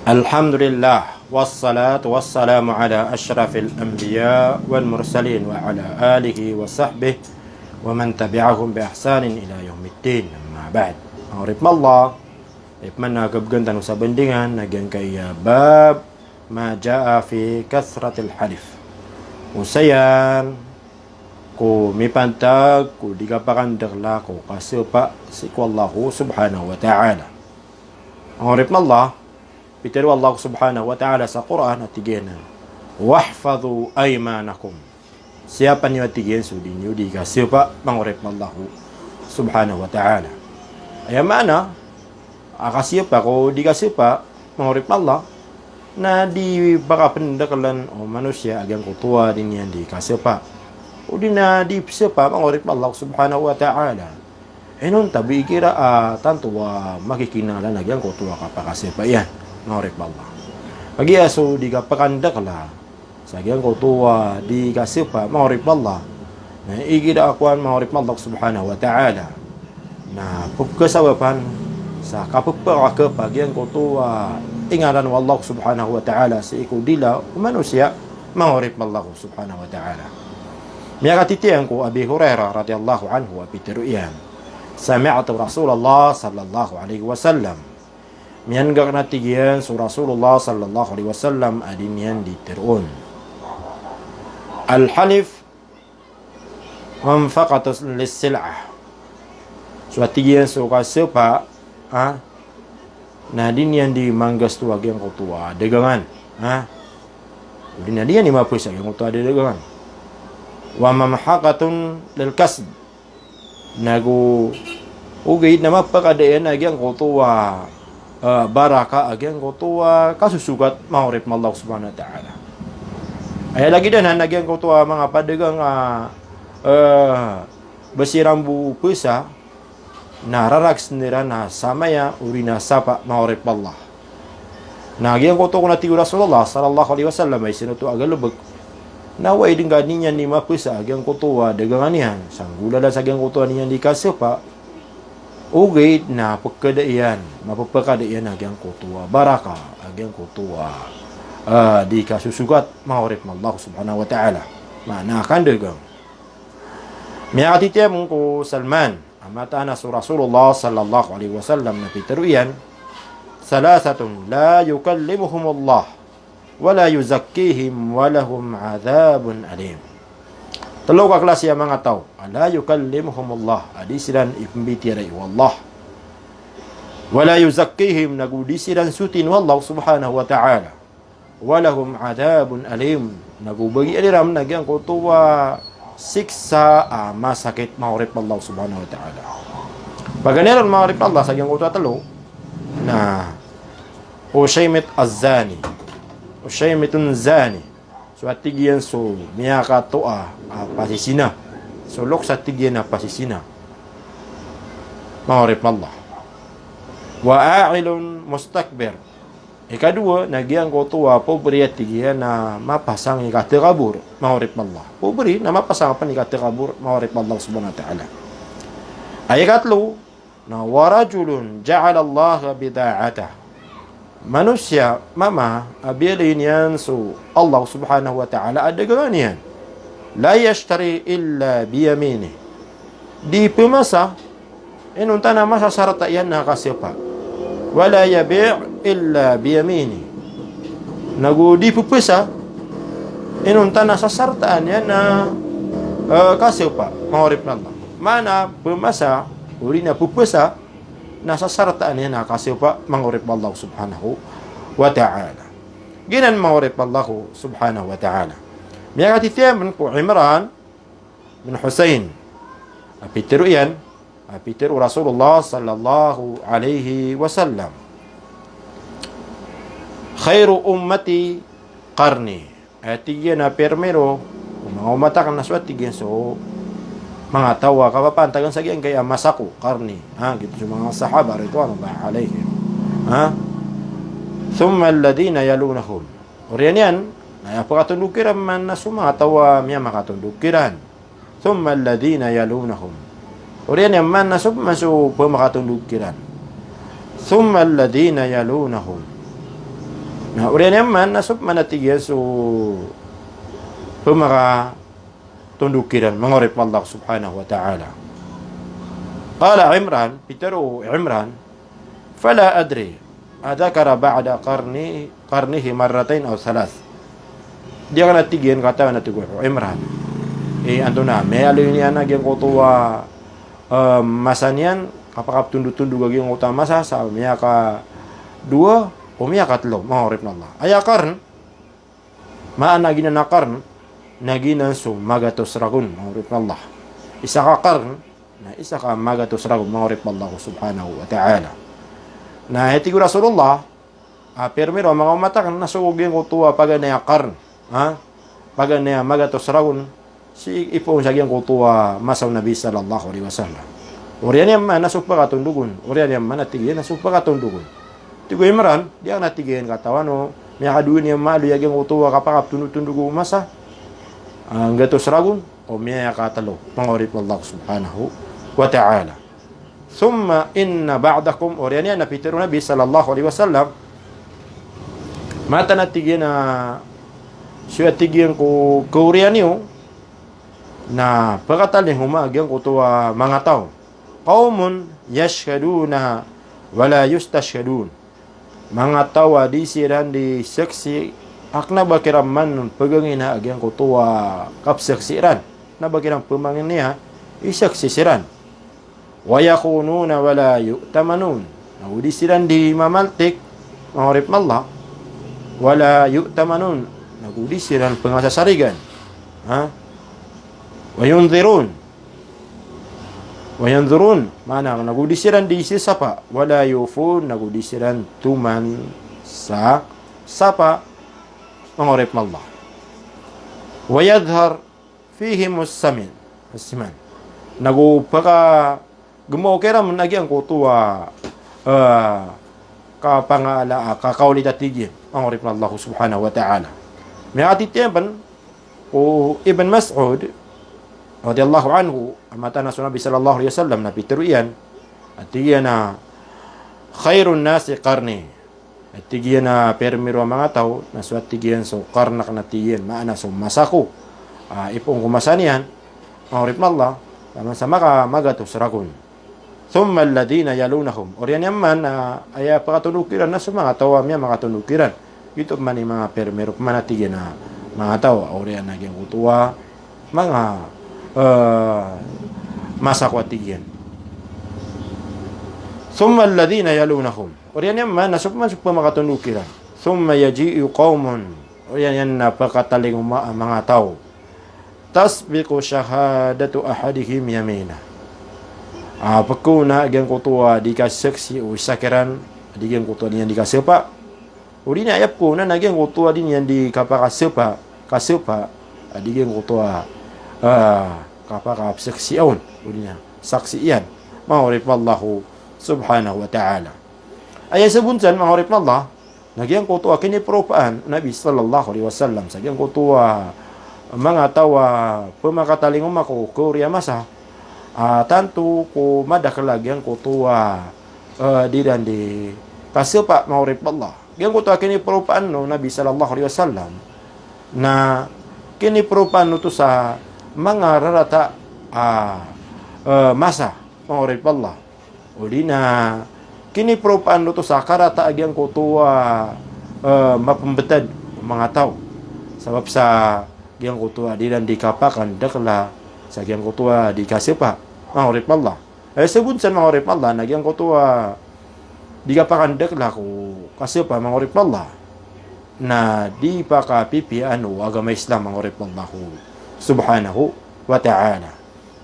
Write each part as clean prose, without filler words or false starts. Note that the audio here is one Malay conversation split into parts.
Alhamdulillah wassalatu wassalamu ala asyrafil anbiya wal mursalin wa ala alihi wa sahbihi wa man tabi'ahum bi ihsanin ila yaumiddin. Amma ba'd. Arif mallah mana kebgantan usah bendingan nagian kaya bab ma jaa fi kasratil halif. Usayan ko mipantag ko digapakan derla ko kasi pa si Allahu subhanahu wa ta'ala. Arif mallah Bitaru Allah subhanahu wa ta'ala sa Quran at tigena wahfadhu aymanakum. Siapa niyo at tigen so di niyo di kasi pa mangurip Allah subhanahu wa ta'ala. Ay mana kasi pa ko di kasi pa mangurip Allah na di baka pendakalan o manusia agang kutua din yan di kasi pa o di na di siapa mangurip Allah subhanahu wa ta'ala. Enon tabi kira tanto makikinalan agang kutua kapag kasi pa yan mangurip Allah. Pagi aso di kapakandak la sagyang ko tuwa di kasipa mangurip Allah na igida akuan mangurip Allah subhanahu wa ta'ala na pagkasawapan sa kapagpaka pagyang ko tuwa ingaran wa Allah subhanahu wa ta'ala sa ikudila manusia mangurip Allah subhanahu wa ta'ala. Miyakatitiyan ko Abi Hurairah radhiyallahu anhu apitiruyan sami'tu Rasulullah sallallahu alaihi wasallam mianggar na tigian su Rasulullah sallallahu alaihi wasallam adinian di terun al-halif manfaqatus lis-sil'ah suatigian su kasepa na adinian di manggas tu agian ko tua dagangan adinian di mapus agian ko tua dagangan wa mamhaqatun lil kasb nagu ugay na mapakadayan agian ko tua baraka agian ko tuwa kasusugat mangurip Allah subhanahu wa ta'ala. Ay lagi dan agian ko tuwa mga padagang basirambu pesa nararak sendira na samaya urina sapa mangurip Allah. Na agian ko tuwa na tiyo Rasulullah sallallahu alaihi wasallam ay sinuto agalubag naway din ganinya ni mapesa agian ko tuwa dagangan yan sanggula sa agian ko tuwa niyan di kasepa ugay na pagkadaian mapapakadaian agyang kutuwa baraka agyang kutuwa di kasusugat mangurip Allah subhanahu wa ta'ala manakan dagang miyakatitya mong ko Salman amata na su Rasulullah sallallahu alaihi wasallam na pitaruyan salasatun la yukallimuhum Allah wala yuzakkihim walahum adhabun alim. Telo ka klase ang mga tao. La yukallimuhumullah. Adi silan imbitiray wallah. Wala yuzakkihim. Nagudi silan sutin wallah subhanahu wa ta'ala. Walahum adhabun alim. Nagubagi aliram. Nagyang kutuwa siksa masakit mangurip Allah subhanahu wa ta'ala. Pagganiran mangurip Allah sa gyang kutuwa talo na Ushaymit az-zani. Ushaymitun zani. So atigyan so miyaka toa pasisina. So lok sa atigyan na pasisina. Mangurip Allah. Wa a'ilun mustakbir. Ikadua nagyang ko toa pobre atigyan na mapasang ikatirabur. Mangurip Allah. Pobre na mapasang pa ikatirabur. Mangurip Allah subhanahu wa ta'ala. Ay ikatlo na warajulun ja'ala Allah bida'atah. Manusia mama abilin yan so Allah subhanahu wa ta'ala ada gangan yan la yashtari illa biyamini di pemasa inunta na masasarata yan na kasipa wala yabi' illa biyamini nagu di pupesa inunta na sasartaan yan na kasipa mangurip na Allah mana pemasa uri na pupesa nasa sartaan yan nakasipa mangurip Allah subhanahu wa ta'ala. Ginan mangurip Allah subhanahu wa ta'ala. Miyakatitiyaman ko Imran bin Husayn. Apitiru yan. Apitiru Rasulullah sallallahu alaihi wasallam. Khairu ummati qarni. Atigyan na permero mga umatakan na swatigan so mga tawa kapapantagan sa giyan kaya masako karni gitu mga sahaba ridwanullah alaihim thumma alladhina yalunahum urian yan na apakatundukiran man na mga tawa miya makatundukiran thumma alladhina yalunahum urian yan man na makatundukiran thumma alladhina yalunahum Nah, urian yaman nasub manatiya so pemaka tundukiran mangorip Allah subhanahu wa ta'ala. Qala Imran, Pitaru Imran, fala adri adakara ba'da qarnihi marratain aw thalath. Dia kana tigyan kata na tigo Imran. Antuna may alin yan nagyang kutuwa masanian kapag tundu-tundu gagi ng utama masa sa miya ka dua o miya ka tlo mangorip na Allah. Aya karn maan na ginanakarn naginan so magatos ragun mangorip na Allah. Isa ka karn na isa ka magatos ragun mangorip na Allah subhanahu wa ta'ala. Na heti ko Rasulullah permiro mga umatakan nasugog yung kutuwa paganaya karn paganaya magatos ragun si ipon sa giyang kutuwa masaw Nabi sallallahu alaihi wasallam. Uriyan yaman nasugpa katundugun. Uriyan yaman natigyan nasugpa katundugun. Tigo Imran, dia natigyan katawano may kaduin yung malu yung kutuwa kapag tundugu masa ang gatos ragun o may katalo pangorip Allah subhanahu wa ta'ala. Thumma inna ba'dakum uriyan yan napitiro Nabi sallallahu alaihi wasallam mata natigyan na siya tigyan ko uriyan niyo na pagkatali humagyang kutuwa mga tao. Qaumun yashhaduna wala yustashhadun. Mga tao di siran di seksi akna bakiram man pagangina agyang kutuwa kapseksiran. Na bakiram pemangin niya isaksi siran. Wa yakununa wala yu'tamanun. Di siran di mamaltik mangorip Allah. Wala yu'tamanun. Di siran pengasasarigan. Wayunzirun mana nagudisiran di sapa wala yufun nagudisiran tuman sa sapa mangorip Allah wayadhar fihim as-siman nagupaka gumaw man nagyang kutuwa kapangala kakaulitatigi mangorip Allah subhanahu wa ta'ala. May atitiyan o Ibn Mas'ud radhiyallahu anhu amata na Nabi sallallahu alaihi wasallam na pitiruyan at tiyan na khairun nasi qarni at tiyan na permiro mga tao na suat tiyan so karnak na tiyan maana so masako ipong kumasanian mangorip Allah naman sa magatos ragun thumma alladhina yalunahum oriyan yaman aya pakatunukiran na sa mga tao miya makatunukiran ito man yung mga permiro manatiyan na mga tao oriyan naging kutuwa mga masakwatiyan. Thumma alladhina yalunahum. Oriyan yan man, nasukman sukpa makatunukiran. Thumma yaji'u qawmun. Oriyan yan napakataling mga tao. Tasbiqu syahadatu ahadihim yamina. Pagkuna, agyang kutuwa di kaseksi o isakiran, agyang kutuwa din yan di kasepa. O di na ayap ko na agyang kutuwa din yan di kapakasepa, agyang kutuwa kapag saksiyon ulinya saksiyan mangorip Allah subhanahu wa ta'ala. Ay sabunsan mangorip Allah nagyang kutuwa kinipropaan Nabi sallallahu alaihi wasallam sa gyang kutuwa mga tawa pumakataling umako Korea masa tanto ko madakalag yang kutuwa di dan di kasipa mangorip Allah gyang kutuwa kinipropaan no Nabi sallallahu alaihi wasallam na kinipropaan no to sa mga rarata masa mangorip Allah uli na kinipropaan to sa karata agyang kutuwa mapembetad mga tao sabab sa agyang kutuwa di dan dikapakan dakla sa agyang kutuwa dikasipa mangorip Allah ay sabunsan mangorip Allah na agyang kutuwa dikapakan dakla ko kasipa mangorip Allah na di pa kapipi agama Islam mangorip Allah subhanahu wa ta'ala.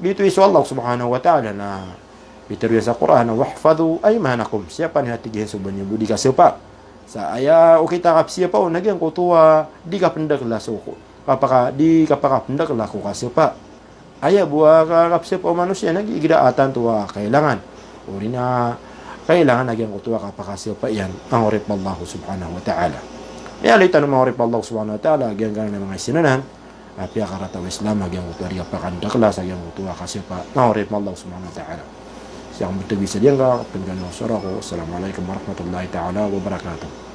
Dito iso Allah subhanahu wa ta'ala na bitiruya sa Quran wahfadhu aymanakum siapa ni hatigihan subanya budi kasipa sa aya o kita kap siapa o nagyang kutuwa di ka pendak la suko kapaka di kapaka pendak la ko kasipa aya buah kap siapa manusia nagigidaatan tuwa kailangan o na kailangan nagyang kutuwa kapaka siapa yan mangorip Allah subhanahu wa ta'ala. Ya litan mangorip Allah subhanahu wa ta'ala agyang ganan ng mga sinanan pia karata Islam agyang kutuwa di kapakandakla sa agyang kutuwa kasi pa mangorip Allah subhanahu wa ta'ala. Siyang betul bisa dia enggak penggano suara ko. Assalamualaikum warahmatullahi ta'ala wabarakatuh.